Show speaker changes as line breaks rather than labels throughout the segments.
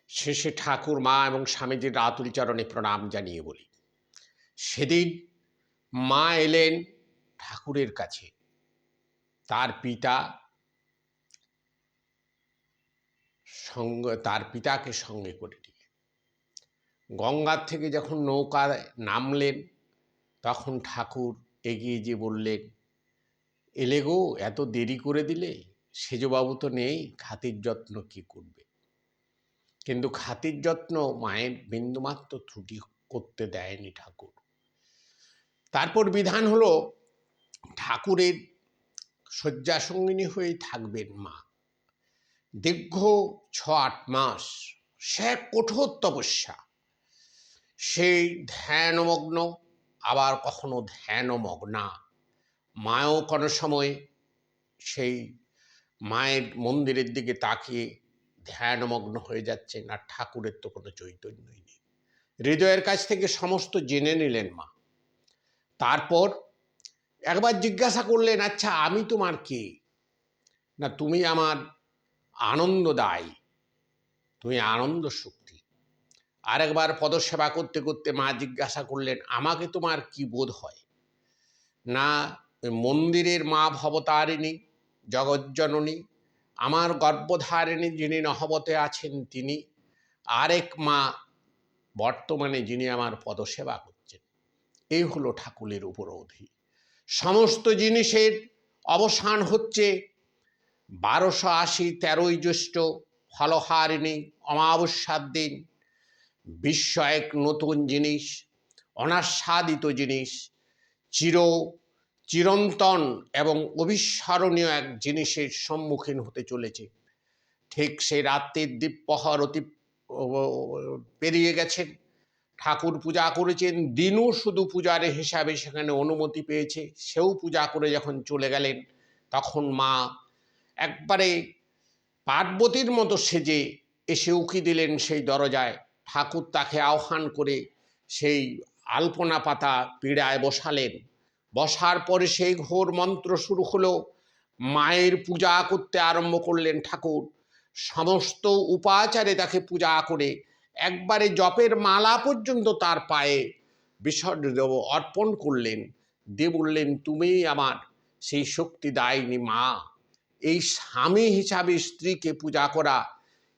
শেষে ঠাকুর মা এবং স্বামীজির আতুল চরণে প্রণাম জানিয়ে বলি, সেদিন মা এলেন ঠাকুরের কাছে তার পিতা তার পিতাকে সঙ্গে করে নিয়ে গঙ্গার থেকে যখন নৌকায় নামলেন, তখন ঠাকুর এগিয়ে গিয়ে বললেন, এলে গো, এত দেরি করে দিলে, সেজবাবু তো নেই, খাতির যত্ন কি করবে? কিন্তু খাতির যত্ন মায়ের বিন্দুমাত্র ত্রুটি করতে দেয়নি ঠাকুর। তারপর বিধান হলো, ঠাকুরের শয্যাসঙ্গিনী হয়েই থাকবেন মা। দীর্ঘ 6-8 মাস সে কঠোর তপস্যা, সেই ধ্যানমগ্ন, আবার কখনো ধ্যানমগ্না। মাও কোনো সময় সেই মায়ের মন্দিরের দিকে তাকিয়ে ধ্যানমগ্ন হয়ে যাচ্ছেন, আর ঠাকুরের তো কোনো চৈতন্যই নেই। হৃদয়ের কাছ থেকে সমস্ত জেনে নিলেন মা। তারপর একবার জিজ্ঞাসা করলেন, আচ্ছা আমি তোমার কে? না, তুমি আমার আনন্দদায়ী, তুমি আনন্দ শক্তি। আরেকবার পদসেবা করতে করতে মা জিজ্ঞাসা করলেন, আমাকে তোমার কি বোধ হয়? না, মন্দিরের মা ভবতারিণী, জগজ্জননী, আমার গর্ভধারিণী যিনি নহবতে আছেন তিনি, আরেক মা বর্তমানে যিনি আমার পদসেবা করছেন। এই হলো ঠাকুরের উপলব্ধি। সমস্ত জিনিসের অবসান হচ্ছে 1280 13ই জ্যৈষ্ঠ ফলহারিণী অমাবস্যার দিন। বিশ্ব এক নতুন জিনিস, অনাস্বাদিত জিনিস, চিরন্তন এবং অবিস্মরণীয় এক জিনিসের সম্মুখীন হতে চলেছে। ঠিক সেই রাত্রির দ্বীপ্রহর পেরিয়ে গেছেন, ঠাকুর পূজা করেছেন, দিনও শুধু পূজার হিসাবে সেখানে অনুমতি পেয়েছে। সেও পূজা করে যখন চলে গেলেন, তখন মা একবারে পার্বতীর মতো সেজে এসে উকি দিলেন সেই দরজায়। ঠাকুর তাকে আহ্বান করে সেই আলপনা পাতা পীড়ায় বসালেন। বসার পরে সেই ঘোর মন্ত্র শুরু হলো। মায়ের পূজা করতে আরম্ভ করলেন ঠাকুর। সমস্ত উপাচারে তাকে পূজা করে একবারে জপের মালা পর্যন্ত তার পায়ে অর্পণ করলেন। দিয়ে বললেন, তুমিই আমার সেই শক্তিদায়িনী মা। এই স্বামী হিসাবে স্ত্রীকে পূজা করা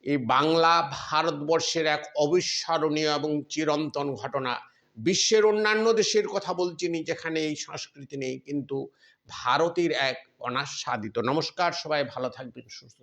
এই বাংলা ভারতবর্ষের এক অবিস্মরণীয় এবং চিরন্তন ঘটনা। বিশ্বের অন্যান্য দেশের কথা বলছি না, যেখানে এই সংস্কৃতি নেই, কিন্তু ভারতের এক অনাস্বাদিত। নমস্কার, সবাই ভালো থাকবেন, সুস্থ